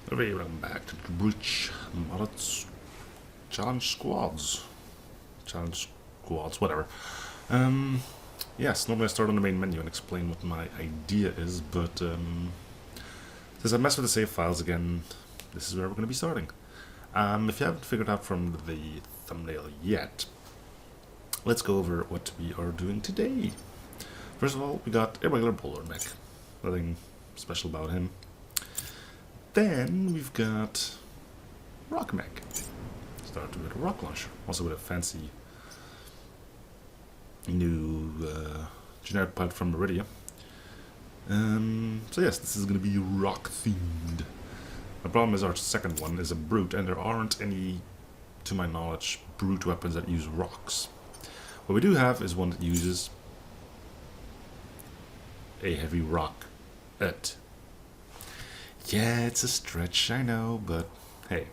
Hey, welcome back to the Breach Modded Challenge Squads. Challenge Squads, whatever. Yes, normally I start on the main menu and explain what my idea is, but since I messed with the save files again, this is where we're going to be starting. If you haven't figured out from the thumbnail yet, let's go over what we are doing today. First of all, we got a regular bowler mech. Nothing special about him. Then we've got rock mech. Started with a rock launcher, also with a fancy new generic pilot from Meridia. So yes, this is going to be rock themed. The problem is our second one is a brute, and there aren't any, to my knowledge, brute weapons that use rocks. What we do have is one that uses a heavy rock. Yeah, it's a stretch, I know, but hey,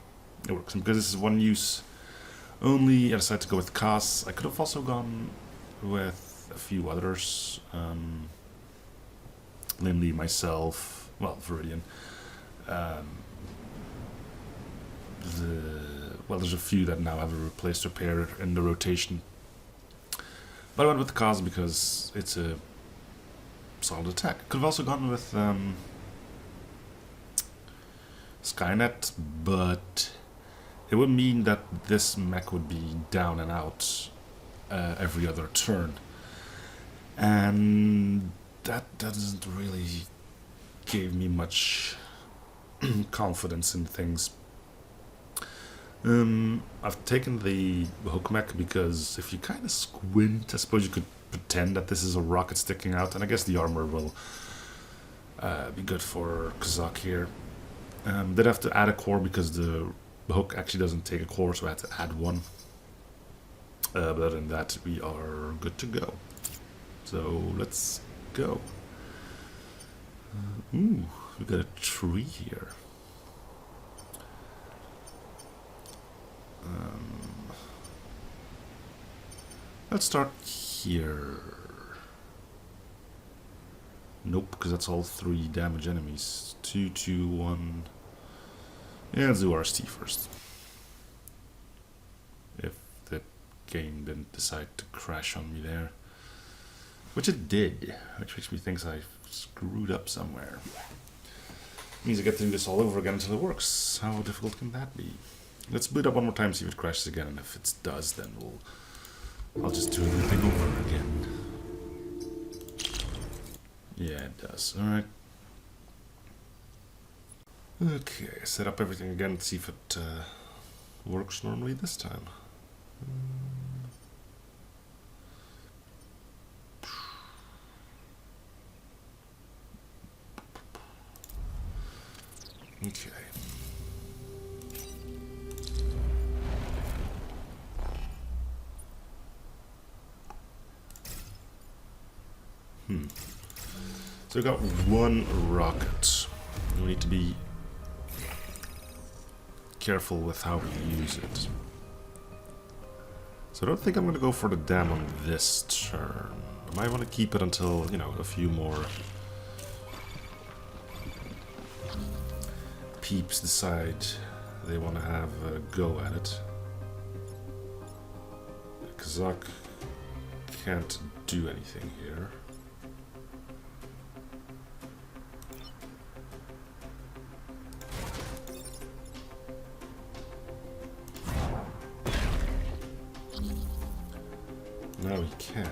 it works. And because this is one use only, I decided to go with Kaz. I could have also gone with a few others, namely myself, well, Viridian. There's a few that now have a replaced repair in the rotation. But I went with Kaz because it's a solid attack. Could have also gone with Skynet, but it would mean that this mech would be down and out every other turn, and that doesn't really give me much confidence in things. I've taken the hook mech because if you kind of squint, I suppose you could pretend that this is a rocket sticking out, and I guess the armor will be good for Kazak here. Did have to add a core because the hook actually doesn't take a core, so I had to add one. But other than that, we are good to go. So let's go. Ooh, we got a tree here. Let's start here. Nope, because that's all 3 damage enemies. 2, 2, 1. Yeah, let's do RST first. If the game didn't decide to crash on me there. Which it did. Which makes me think I screwed up somewhere. Means I get to do this all over again until it works. How difficult can that be? Let's boot up one more time, see if it crashes again, and if it does, then I'll just do everything over again. Yeah, it does. Alright. Okay, set up everything again to see if it works normally this time. Okay. So we got one rocket. We need to be careful with how we use it. So I don't think I'm going to go for the dam on this turn. I might want to keep it until, you know, a few more peeps decide they want to have a go at it. Kazak can't do anything here. Now he can.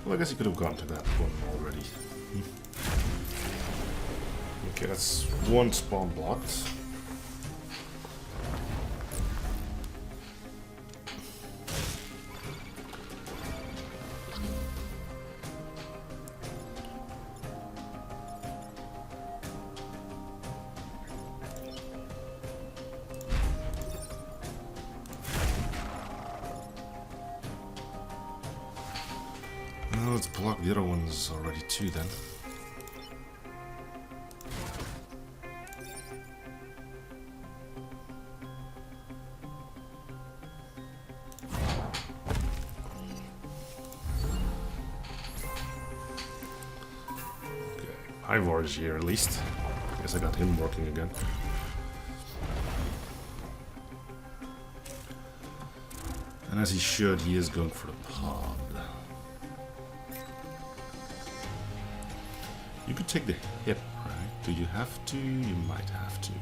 Well, I guess he could have gone to that one already. Okay, that's one spawn blocked. Well, let's block the other ones already too then. Okay, Ivor's here at least. Guess I got him working again. And as he should, he is going for the pod. You could take the hip, right? Do you have to? You might have to.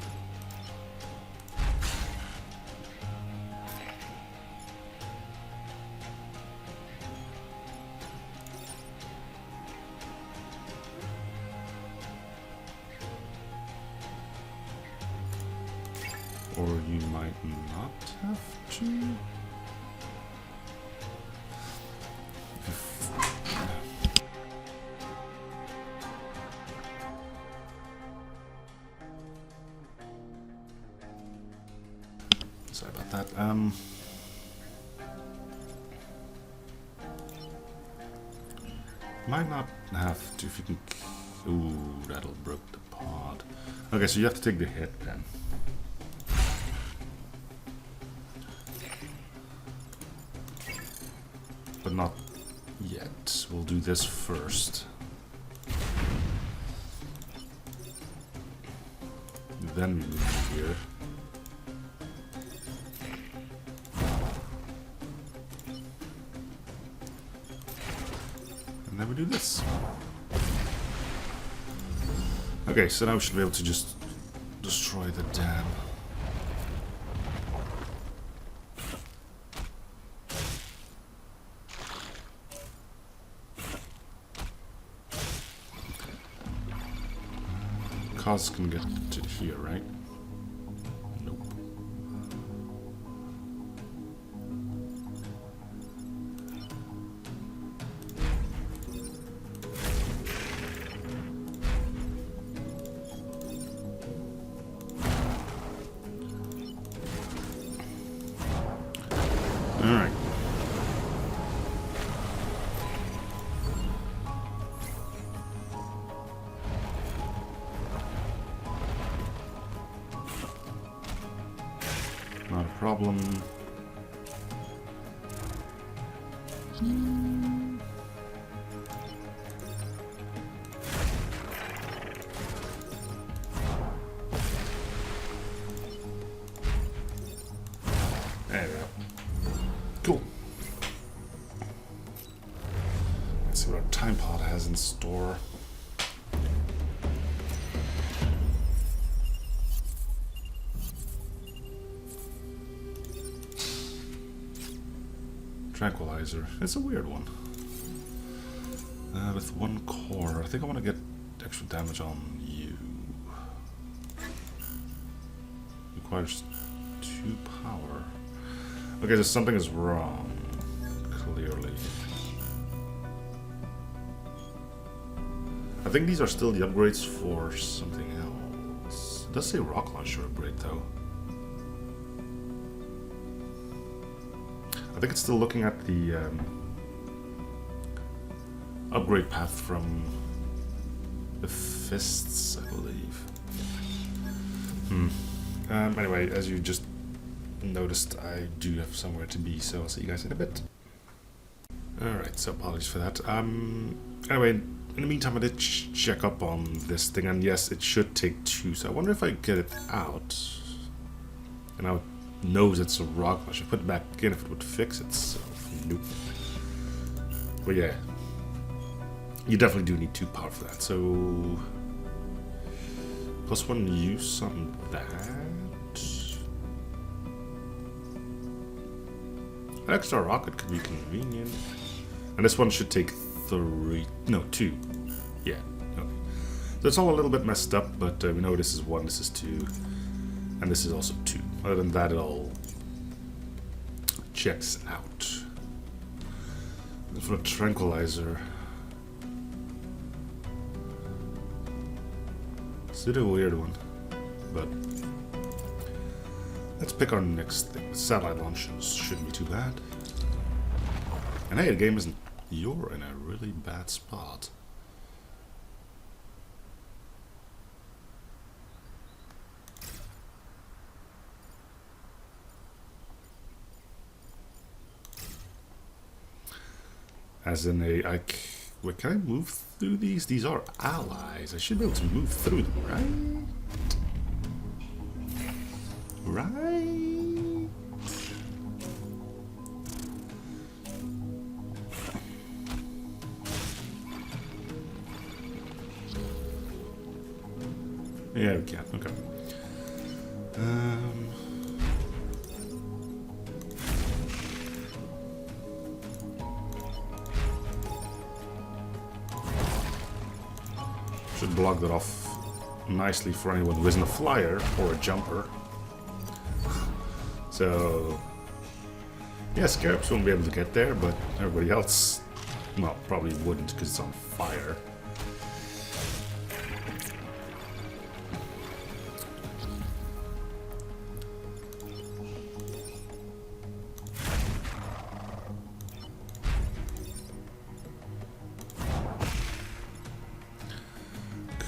Or you might not have to. Sorry about that. Might not have to if you can. Ooh, that'll break the pod. Okay, so you have to take the hit then. But not yet. We'll do this first. Then we move here. And then we do this. Okay, so now we should be able to just destroy the dam. Cause can get to here, right? Nope. All right. Not a problem. There we go. Cool. Let's see what our time pod has in store. Tranquilizer. It's a weird one. With one core. I think I want to get extra damage on you. Requires 2 power. Okay, so something is wrong. Clearly. I think these are still the upgrades for something else. It does say rock launcher upgrade though. I think it's still looking at the upgrade path from the fists, I believe. Anyway, as you just noticed, I do have somewhere to be, so I'll see you guys in a bit. Alright, so apologies for that. Anyway, in the meantime, I did check up on this thing, and yes, it should take 2, so I wonder if I get it out. And now it knows it's a rock. I should put it back in if it would fix itself. Nope. But yeah, you definitely do need 2 power for that, so +1 use on that. An extra rocket could be convenient. And this one should take 3... no, 2. Yeah, okay. So it's all a little bit messed up, but we know this is 1, this is 2, and this is also 2. Other than that, it all checks out. And for a tranquilizer, it's a weird one, but let's pick our next thing. Satellite launches shouldn't be too bad. And hey, the game isn't... You're in a really bad spot. As in a... Wait, can I move through these? These are allies. I should be able to move through them, right? Right? Yeah, we can. Okay. Should block that off nicely for anyone who isn't a flyer or a jumper. So, yeah, Scarabs won't be able to get there, but everybody else, well, probably wouldn't because it's on fire.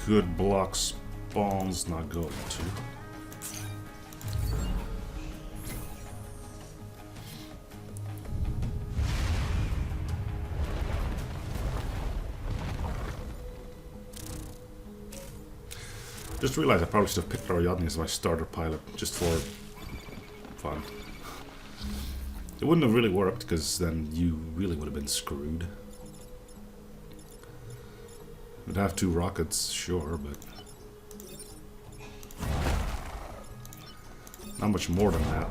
Could block spawns, not going to. Just realized I probably should have picked Ariadne as my starter pilot, just for fun. It wouldn't have really worked, because then you really would have been screwed. Would have 2 rockets, sure, but not much more than that.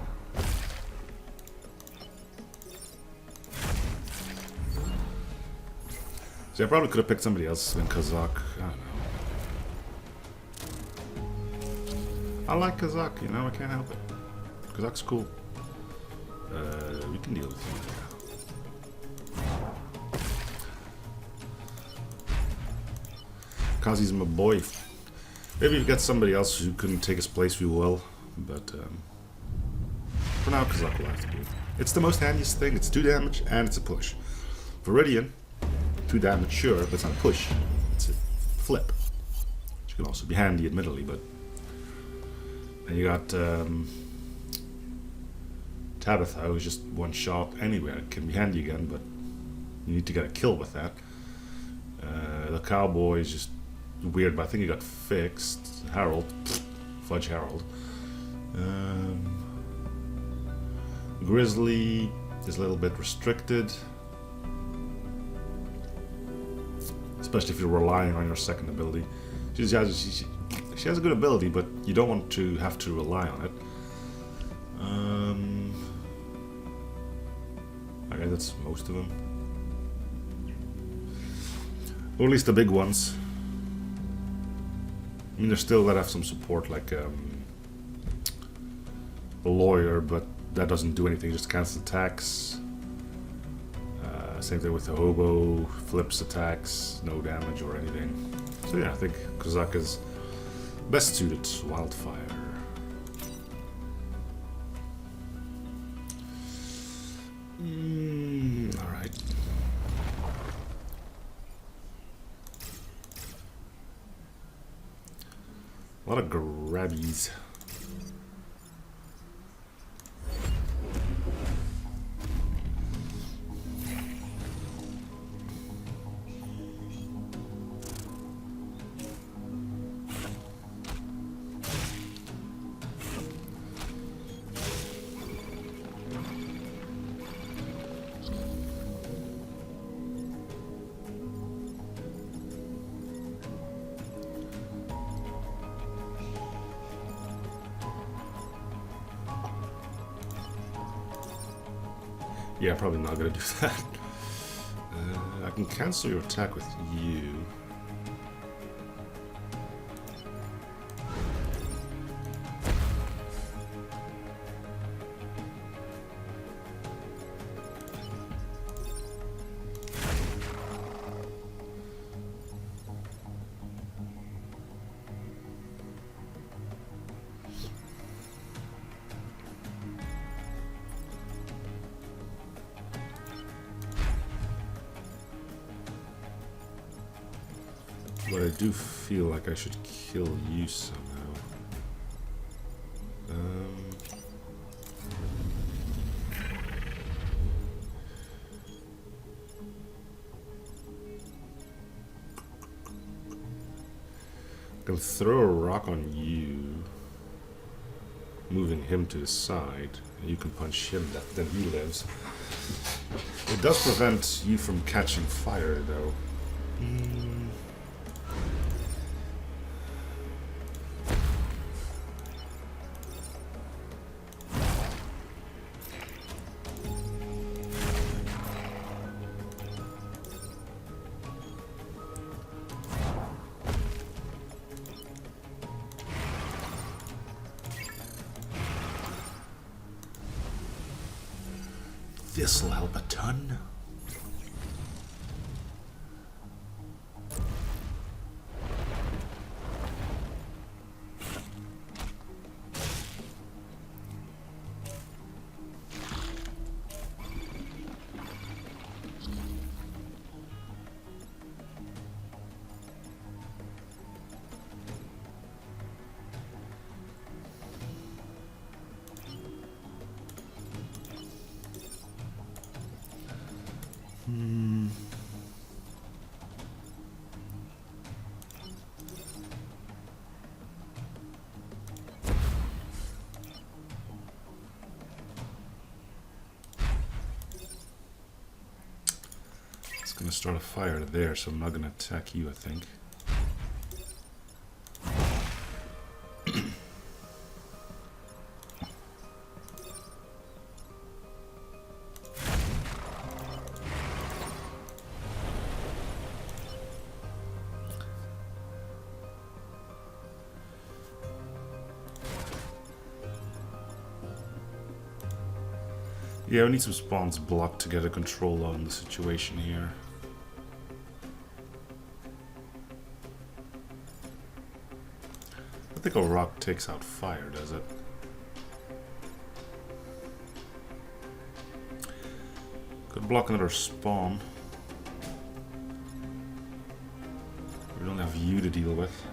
See, I probably could have picked somebody else than Kazakh. I don't know. I like Kazakh, you know, I can't help it. Kazakh's cool. We can deal with him. Kazi's my boy. Maybe we get somebody else who couldn't take his place, we will. But for now, Kazakh will have to do it. It's the most handiest thing. It's 2 damage and it's a push. Viridian, 2 damage, sure, but it's not a push. It's a flip. Which can also be handy, admittedly, but. And you got Tabitha, who's just 1 shot anywhere. It can be handy again, but you need to get a kill with that. The cowboy is just weird, but I think he got fixed. Harold, fudge Harold. Grizzly is a little bit restricted, especially if you're relying on your second ability. She has a good ability, but you don't want to have to rely on it. Okay, that's most of them. Or at least the big ones. I mean, there's still that have some support, like a lawyer, but that doesn't do anything, just cancels attacks. Same thing with the hobo, flips attacks, no damage or anything. So yeah, I think Kazakh is best suited to Wildfire. Alright. A lot of grabbies. Yeah, probably not gonna do that. I can cancel your attack with you. But I do feel like I should kill you somehow. I can throw a rock on you. moving him to the side. And you can punch him, then he lives. It does prevent you from catching fire, though. This'll help a ton. Gonna start a fire there, so I'm not gonna attack you, I think. Yeah, we need some spawns blocked to get a control on the situation here. I think a rock takes out fire, does it? Could block another spawn. We don't have you to deal with.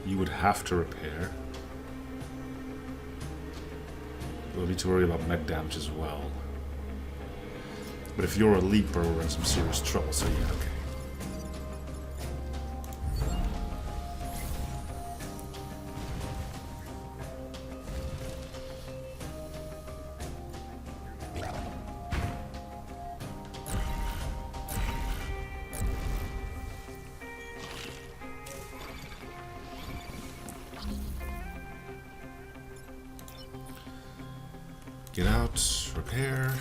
You would have to repair. We'll need to worry about mech damage as well. But if you're a leaper, we're in some serious trouble, so yeah, okay. Get out, repair.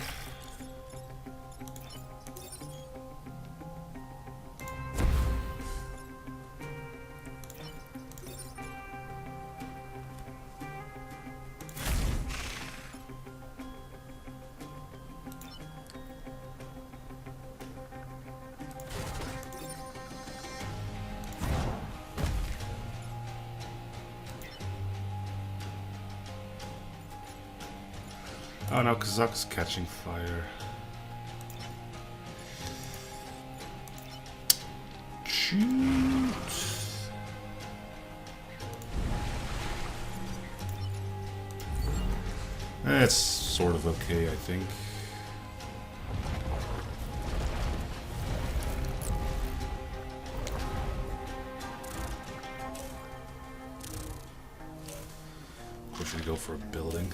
Oh no, Kazak's catching fire. Shoot! It's sort of okay, I think. Or should we go for a building?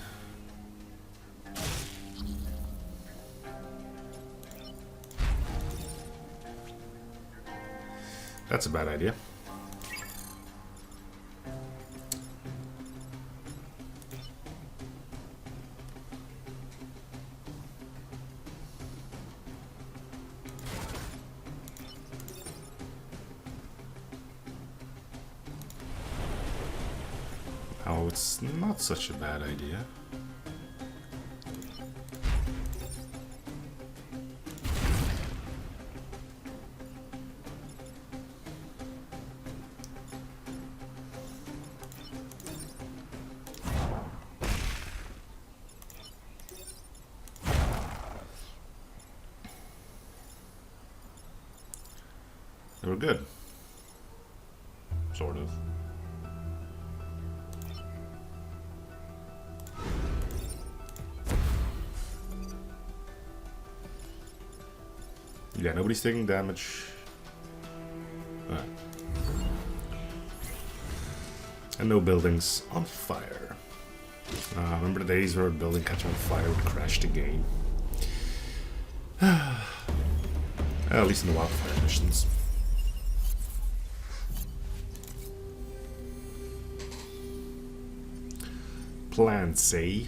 That's a bad idea. Oh, it's not such a bad idea. They were good. Sort of. Yeah, nobody's taking damage. Alright. And no buildings on fire. Remember the days where a building catching on fire would crash the game? At least in the wildfire missions. Plants, eh?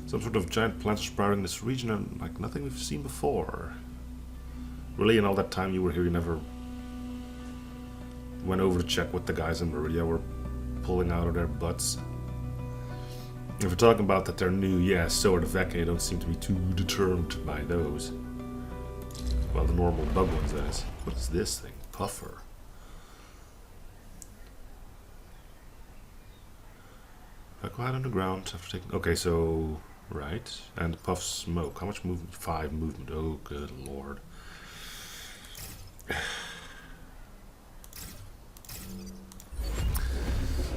Some sort of giant plants sprouting in this region and like nothing we've seen before. Really, in all that time you were here, you never went over to check what the guys in Meridia were pulling out of their butts. If we're talking about that they're new, yeah, so are the Vecchi. Don't seem to be too determined by those. Well, the normal bug ones, that is. What is this thing? Puffer. If I go out on the ground after taking... Okay, so... Right. And puff smoke. How much movement? 5 movement. Oh, good lord.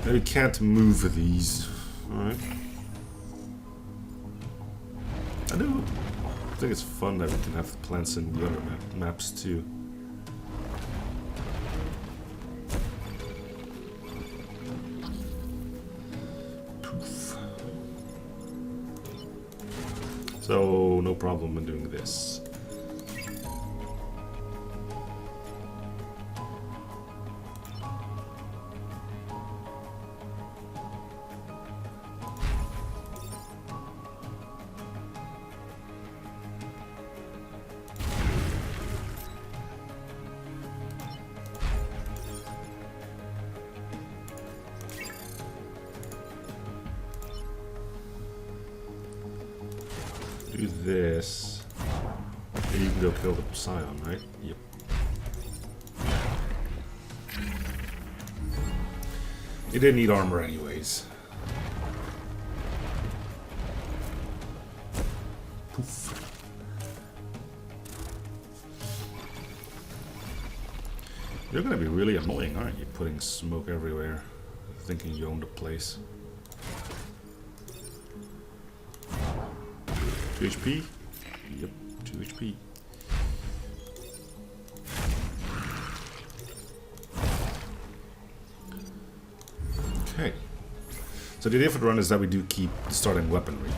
Now you can't move these. Alright. I do. I think it's fun that we can have the plants in the other maps too. Poof. So, no problem in doing this. Do this. And you can go kill the Scion, right? Yep. You didn't need armor anyways. Poof. You're gonna be really annoying, aren't you? Putting smoke everywhere, thinking you own the place. 2 HP? Yep, 2 HP. Okay. So the idea for the run is that we do keep starting weaponry.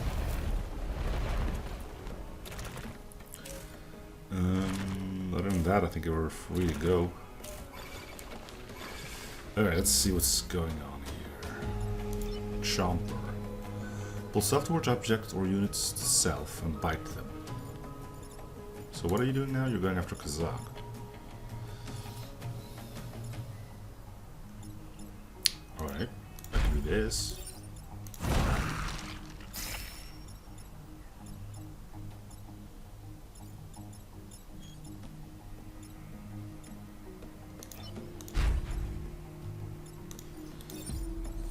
Other than that, I think we're free to go. Alright, let's see what's going on here. Chomper. Pull self towards objects or units to self and bite them. So what are you doing now? You're going after Kazakh. Alright, I can do this.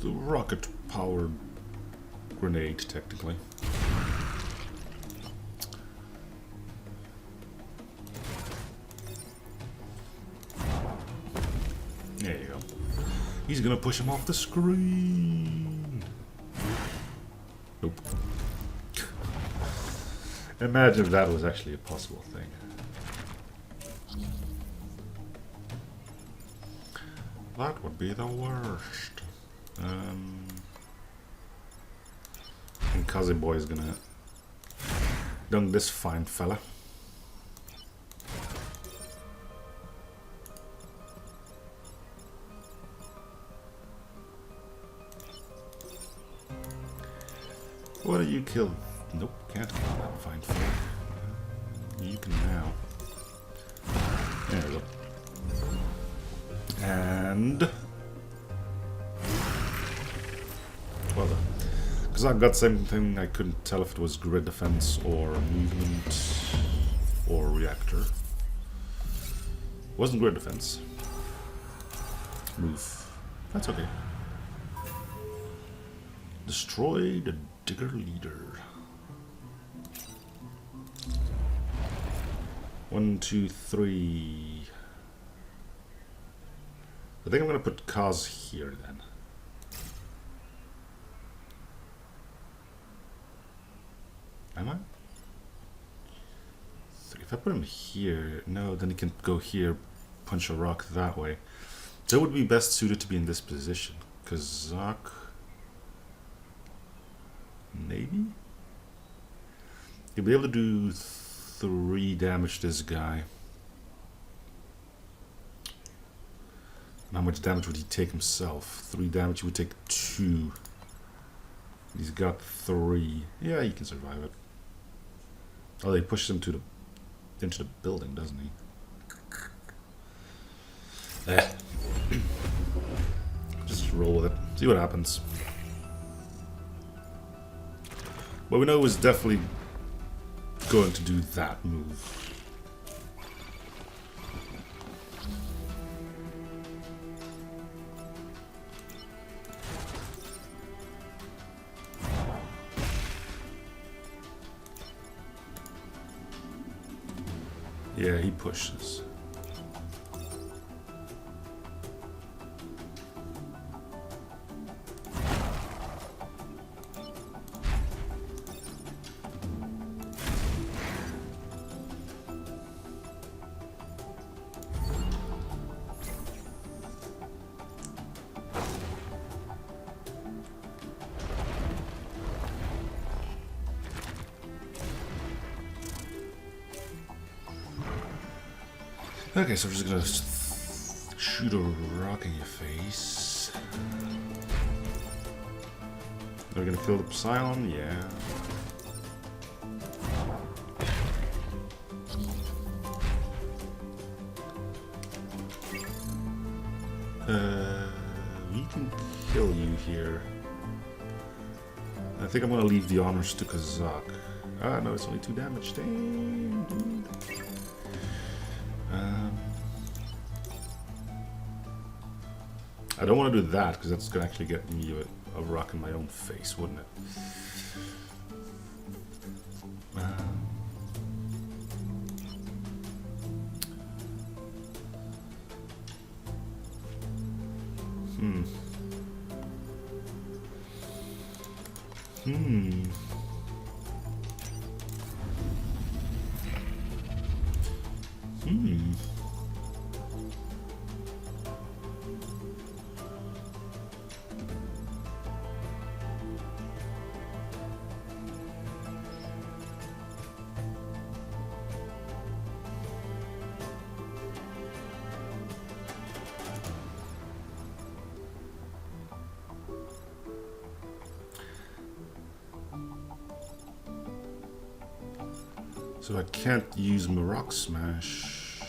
The rocket-powered grenade, technically. There you go. He's gonna push him off the screen. Nope. Imagine if that was actually a possible thing. That would be the worst. And Kazi Boy is gonna dunk this fine fella. What do you kill? Nope, can't kill that fine fella. You can now. There we go. And well done. Because I've got something I couldn't tell if it was grid defense or movement or reactor. Wasn't grid defense. Move. That's okay. Destroy the digger leader. 1, 2, 3. I think I'm gonna put Kaz here then. Am I? So if I put him here, no, then he can go here, punch a rock that way. So it would be best suited to be in this position. Kazakh. Maybe? You'll be able to do 3 damage to this guy. And how much damage would he take himself? 3 damage, he would take 2. He's got 3. Yeah, he can survive it. Oh, he pushes him into the building, doesn't he? Just roll with it. See what happens. But we know he's definitely going to do that move. Yeah, he pushes. Okay, so we're just gonna shoot a rock in your face. We're gonna kill the Psylon, yeah. We can kill you here. I think I'm gonna leave the honors to Kazakh. Ah, no, it's only 2 damage. Dang, dude. I don't want to do that because that's gonna actually get me a rock in my own face, wouldn't it? So I can't use my rock smash.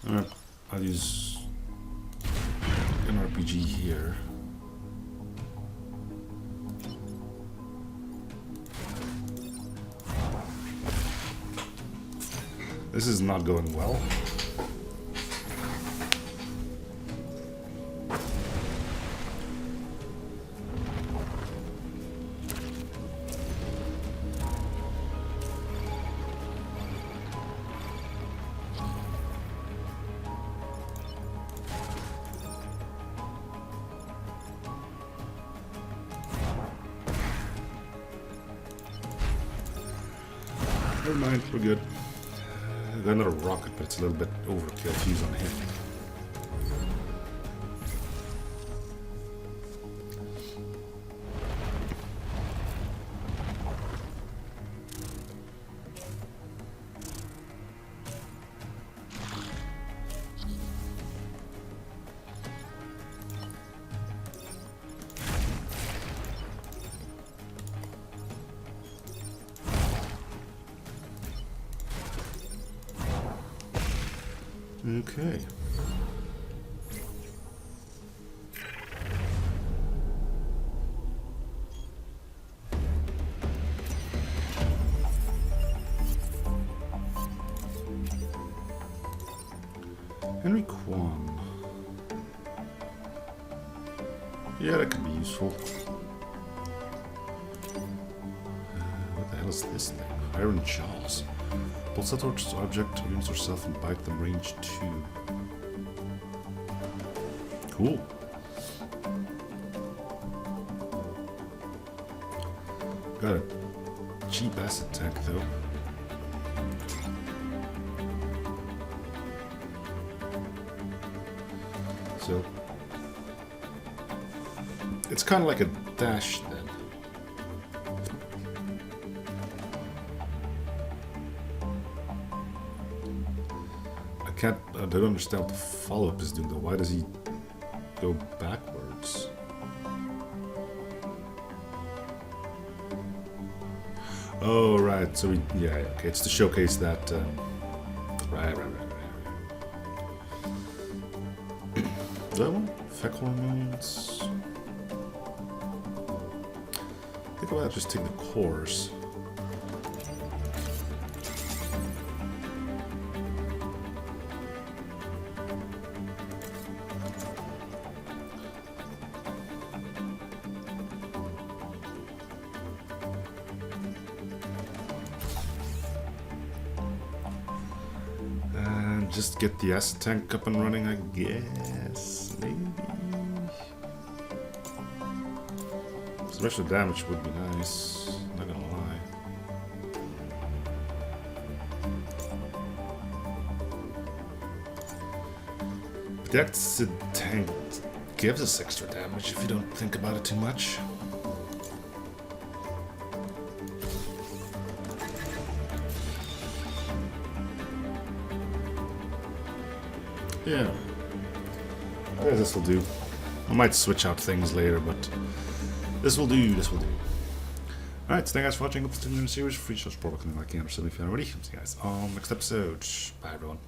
Alright, I'll use an RPG here. This is not going well. Never mind, we're good. I got another rocket, but it's a little bit overkill to use on him. Okay. Henry Kwan. Yeah, that could be useful. What the hell is this thing? Iron jaws. Pulse a torch object against yourself and bite them range 2. Cool. Got a cheap acid tank though. So it's kind of like a dash then. I don't understand what the follow-up is doing though. Why does he go backwards? Oh, right. So yeah, okay. It's to showcase that. Right. That one? Feck hormones. I think I'll just take the cores. Just get the acid tank up and running, I guess. Maybe. Some extra damage would be nice. Not gonna lie. But the acid tank gives us extra damage if you don't think about it too much. Yeah, I guess this will do. I might switch out things later, but this will do. Alright, so thank you guys for watching. Hope to continue the series. Free show support, like and if you haven't already. See you guys on next episode. Bye, everyone.